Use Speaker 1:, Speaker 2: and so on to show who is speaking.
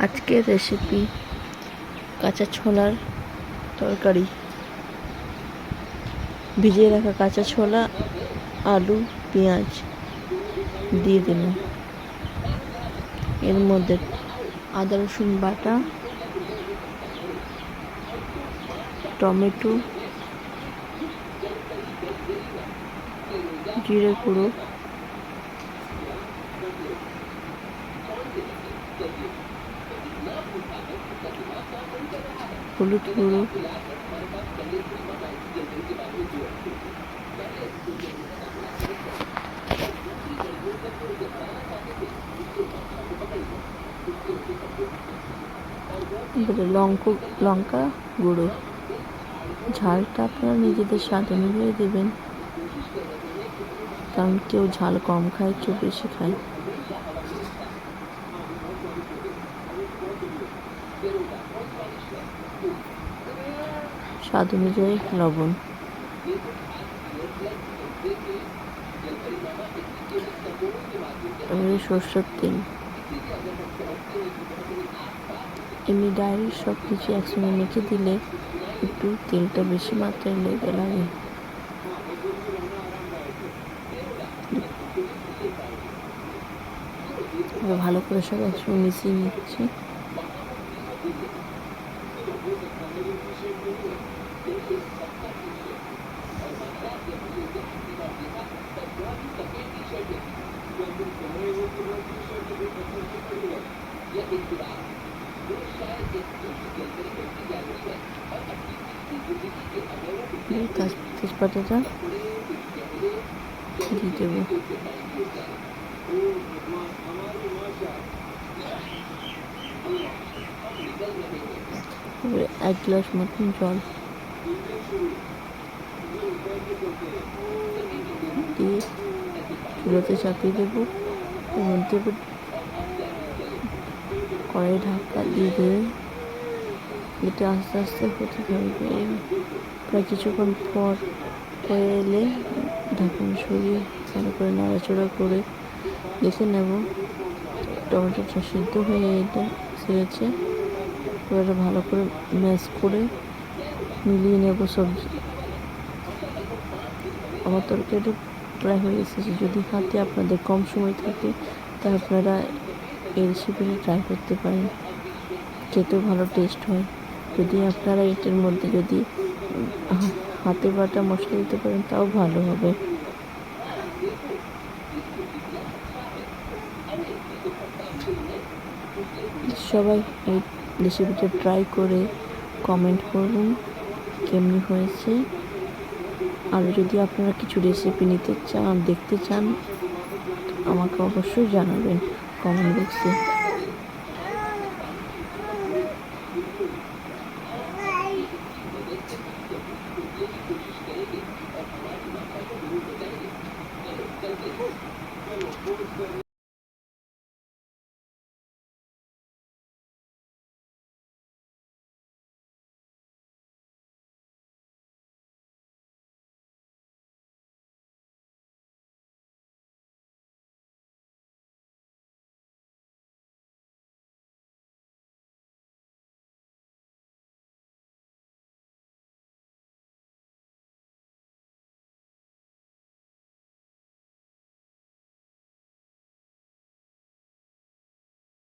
Speaker 1: আজকের রেসিপি কাঁচা ছোলার তরকারি। ভিজিয়ে রাখা কাঁচা ছোলা, আলু, পেঁয়াজ দিয়ে দিলাম। এর মধ্যে আদা রসুন বাটা, টমেটো, জিরে গুঁড়ো, হলুদ গুঁড়ো, লঙ্কা গুঁড়ো। ঝালটা আপনারা নিজেদের স্বাদ অনুযায়ী দেবেন, কারণ কেউ ঝাল কম খায়, কেউ বেশি খায়। স্বাদ অনুযায়ী লবণ। সরষের তেল। এমনি ডাইরেক্ট সব কিছু একসঙ্গে মেখে দিলে একটু তেলটা বেশি মাত্রায় লেগে লাগে। ভালো করে সব একসঙ্গে মিশিয়ে নিচ্ছি। তেজপাতাটা দিয়ে দেবো। 1 গ্লাস মতন জল দিয়ে চুলোতে চাপিয়ে দেবো। এর মধ্যে কড়াই ঢাকা দিয়ে এটা আস্তে আস্তে হতে থাকবে। প্রায় কিছুক্ষণ পর হয়ে এলে ঢাকন সরিয়ে ভালো করে নাড়াচাড়া করে দেখে নেব টমেটোটা সিদ্ধ হয়ে এসেছে। এবারে ভালো করে ম্যাশ করে মিলিয়ে নেব সবজি। আমার তরকারিটা প্রায় হয়ে এসেছে। যদি হাতে আপনাদের কম সময় থাকে তা আপনারা এই রেসিপিটা ট্রাই করতে পারেন, খেতেও ভালো টেস্ট হয়। যদি আপনারা এটার মধ্যে যদি হাতে বাটা মশলা দিতে পারেন তাও ভালো হবে। সবাই এই রেসিপিটা ট্রাই করে কমেন্ট করুন কেমনি হয়েছে। আর যদি আপনারা কিছু রেসিপি নিতে চান, দেখতে চান, আমাকে অবশ্যই জানাবেন কমেন্ট বক্সে।